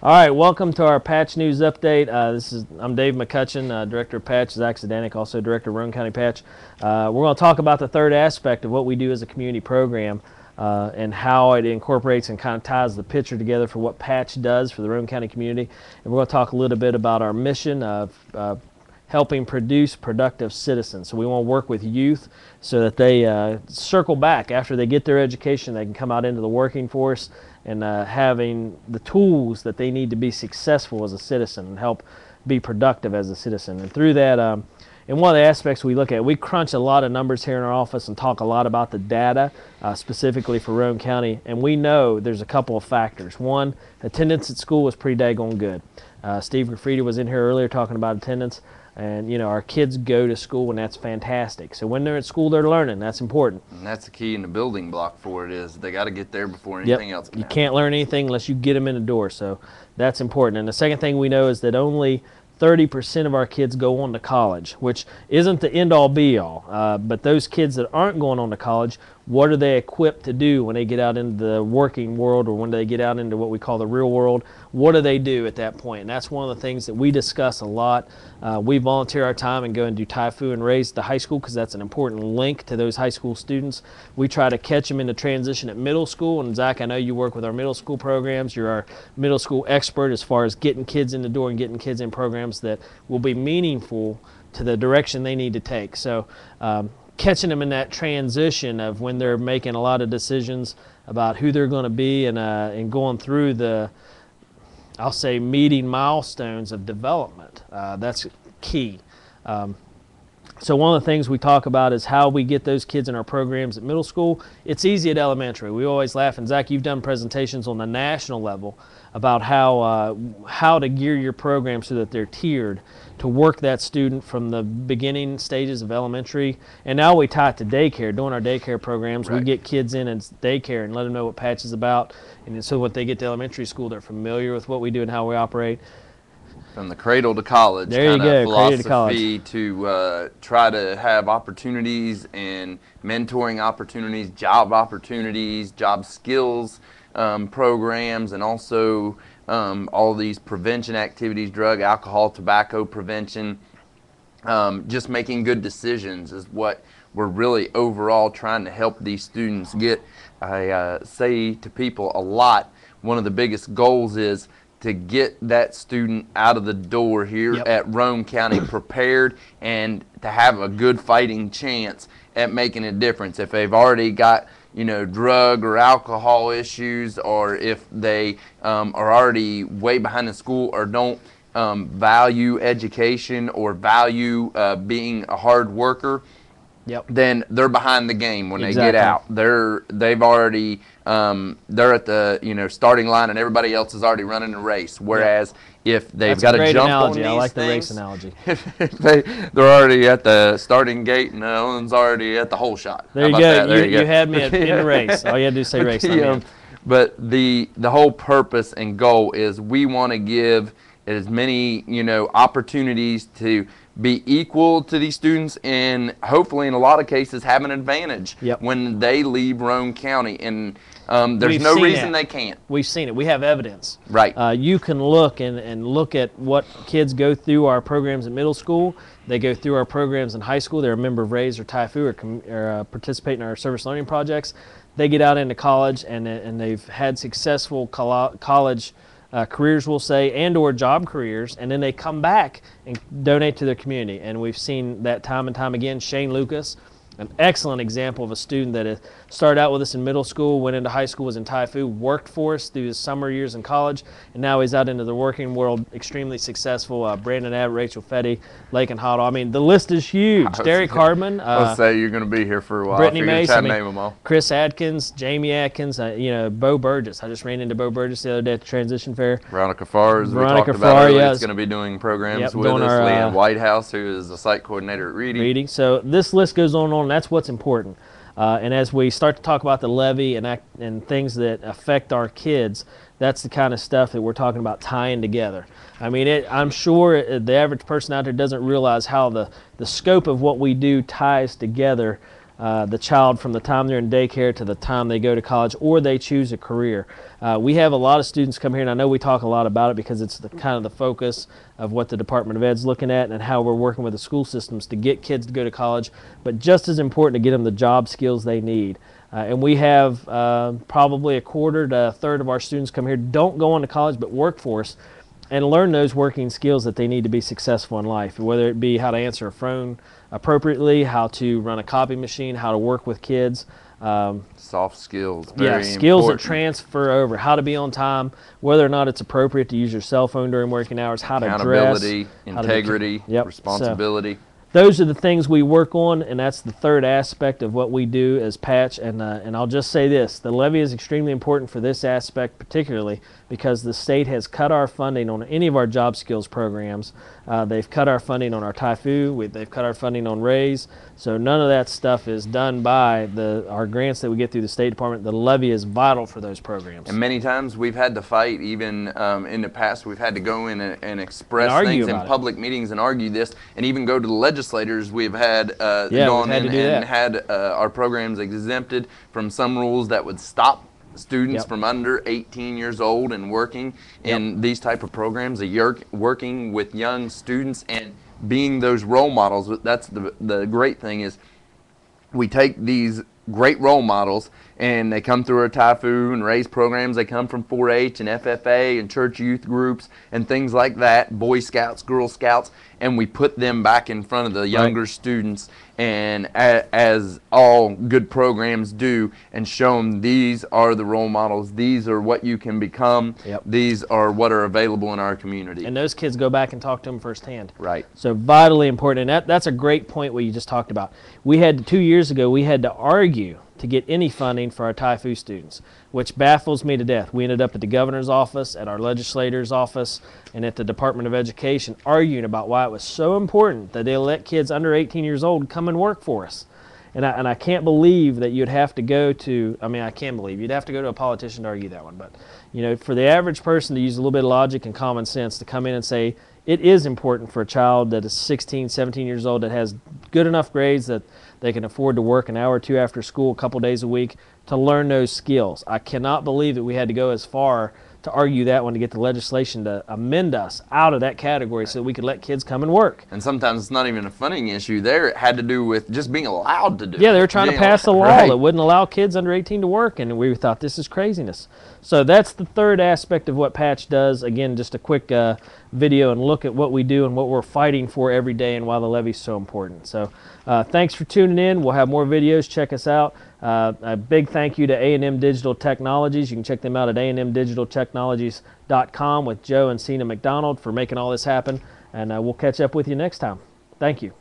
All right, welcome to our Patch News Update. I'm Dave McCutcheon, Director of Patch. Zach Zdanek, also Director of Roane County Patch. We're going to talk about the third aspect of what we do as a community program and how it incorporates and kind of ties the picture together for what Patch does for the Roane County community. And we're going to talk a little bit about our mission of helping produce productive citizens. So we want to work with youth so that they circle back after they get their education. They can come out into the working force and having the tools that they need to be successful as a citizen and help be productive as a citizen. And through that, and one of the aspects we look at, we crunch a lot of numbers here in our office and talk a lot about the data specifically for Roane County, and we know there's a couple of factors. One, attendance at school was pretty daggone good. Steve Graffiti was in here earlier talking about attendance. And, you know, our kids go to school, and that's fantastic. So when they're at school, they're learning. That's important. And that's the key in the building block for it is they got to get there before anything else can You happen. can't learn anything unless you get them in the door. So that's important. And the second thing we know is that only 30% of our kids go on to college, which isn't the end-all be-all. But those kids that aren't going on to college, what are they equipped to do when they get out into the working world or when they get out into what we call the real world? What do they do at that point? And that's one of the things that we discuss a lot. We volunteer our time and go and do Taifu and Raise at the high school because that's an important link to those high school students. We try to catch them in the transition at middle school. And Zach, I know you work with our middle school programs. You're our middle school expert as far as getting kids in the door and getting kids in programs that will be meaningful to the direction they need to take. So catching them in that transition of when they're making a lot of decisions about who they're going to be and going through the, I'll say, meeting milestones of development. That's key. So one of the things we talk about is how we get those kids in our programs at middle school. It's easy at elementary. We always laugh, and Zach, you've done presentations on the national level about how to gear your program so that they're tiered to work that student from the beginning stages of elementary. And now we tie it to daycare. Doing our daycare programs, Right. we get kids in as daycare and let them know what Patch is about. And so when they get to elementary school, they're familiar with what we do and how we operate. From the cradle to college There you kind go, of cradle to philosophy to try to have opportunities and mentoring opportunities, job skills programs, and also all these prevention activities, drug, alcohol, tobacco prevention. Just making good decisions is what we're really overall trying to help these students get. I say to people a lot, one of the biggest goals is to get that student out of the door here at Roane County prepared and to have a good fighting chance at making a difference. If they've already got, you know, drug or alcohol issues, or if they are already way behind in school or don't value education or value being a hard worker, then they're behind the game when they get out. They've already they're at the starting line and everybody else is already running the race. Whereas if they've got to jump on these I like things, the race analogy. they're already at the starting gate and the one's already at the hole shot. There you go. You had me in the race. All you had to do is say race. But the whole purpose and goal is we want to give as many opportunities to be equal to these students, and hopefully in a lot of cases have an advantage when they leave Roane County. And there's no reason they can't. We've seen it. We have evidence. Right. You can look and look at what kids go through our programs in middle school. They go through our programs in high school. They're a member of Raise or Taifu or participate in our service learning projects. They get out into college and they've had successful college careers, we'll say, and or job careers, and then they come back and donate to their community. And we've seen that time and time again. Shane Lucas, an excellent example of a student that started out with us in middle school, went into high school, was in Taifu, worked for us through his summer years in college, and now he's out into the working world, extremely successful. Brandon Abbott, Rachel Fetty, Lakin Hoddle. I mean, the list is huge. Derek Hardman. I'll say you're going to be here for a while. Brittany Mace, name them all. Chris Adkins, Jamie Atkins, Bo Burgess. I just ran into Bo Burgess the other day at the Transition Fair. Veronica Farr, as we talked about earlier, is going to be doing programs with us. Leanne Whitehouse, who is the site coordinator at Reading. So this list goes on and on. That's what's important. And as we start to talk about the levy and things that affect our kids, that's the kind of stuff that we're talking about tying together. I mean, I'm sure the average person out there doesn't realize how the scope of what we do ties together the child from the time they're in daycare to the time they go to college or they choose a career. We have a lot of students come here, and I know we talk a lot about it because it's the kind of the focus of what the Department of Ed's looking at and how we're working with the school systems to get kids to go to college, but just as important to get them the job skills they need. And we have probably a quarter to a third of our students come here don't go on to college but work for us and learn those working skills that they need to be successful in life, whether it be how to answer a phone appropriately, how to run a copy machine, how to work with kids. Soft skills, very skills important. that transfer over, how to be on time, whether or not it's appropriate to use your cell phone during working hours, how to dress. Accountability, integrity, Yep. responsibility. Those are the things we work on, and that's the third aspect of what we do as Patch. And I'll just say this, the levy is extremely important for this aspect particularly because the state has cut our funding on any of our job skills programs. They've cut our funding on our TIFU, they've cut our funding on RAISE, so none of that stuff is done by our grants that we get through the State Department. The levy is vital for those programs. And many times we've had to fight, even in the past, we've had to go in and express And things in about it. public meetings and argue this, and even go to the legislators. We've had gone we've had in to do and that. had our programs exempted from some rules that would stop students Yep. from under 18 years old and working in these type of programs, working with young students and being those role models. That's the great thing is we take these great role models and they come through our TIFU and RAISE programs. They come from 4-H and FFA and church youth groups and things like that, Boy Scouts, Girl Scouts, and we put them back in front of the younger students, and as all good programs do, and show them these are the role models, these are what you can become, these are what are available in our community. And those kids go back and talk to them firsthand. Right. So vitally important, and that's a great point what you just talked about. We had 2 years ago, we had to argue to get any funding for our TIFU students, which baffles me to death. We ended up at the governor's office, at our legislator's office, and at the Department of Education arguing about why it was so important that they let kids under 18 years old come and work for us. And I can't believe that you'd have to go to, I can't believe you'd have to go to a politician to argue that one. But, for the average person to use a little bit of logic and common sense to come in and say, it is important for a child that is 16, 17 years old that has good enough grades that they can afford to work an hour or two after school, a couple days a week, to learn those skills. I cannot believe that we had to go as far to argue that one to get the legislation to amend us out of that category so that we could let kids come and work. And sometimes it's not even a funding issue there. It had to do with just being allowed to do it. Yeah, they were trying to pass a law Right. that wouldn't allow kids under 18 to work, and we thought this is craziness. So that's the third aspect of what Patch does. Again, just a quick video and look at what we do and what we're fighting for every day and why the levy is so important. So thanks for tuning in. We'll have more videos. Check us out. A big thank you to A&M Digital Technologies. You can check them out at amdigitaltechnologies.com with Joe and Cena McDonald for making all this happen. And we'll catch up with you next time. Thank you.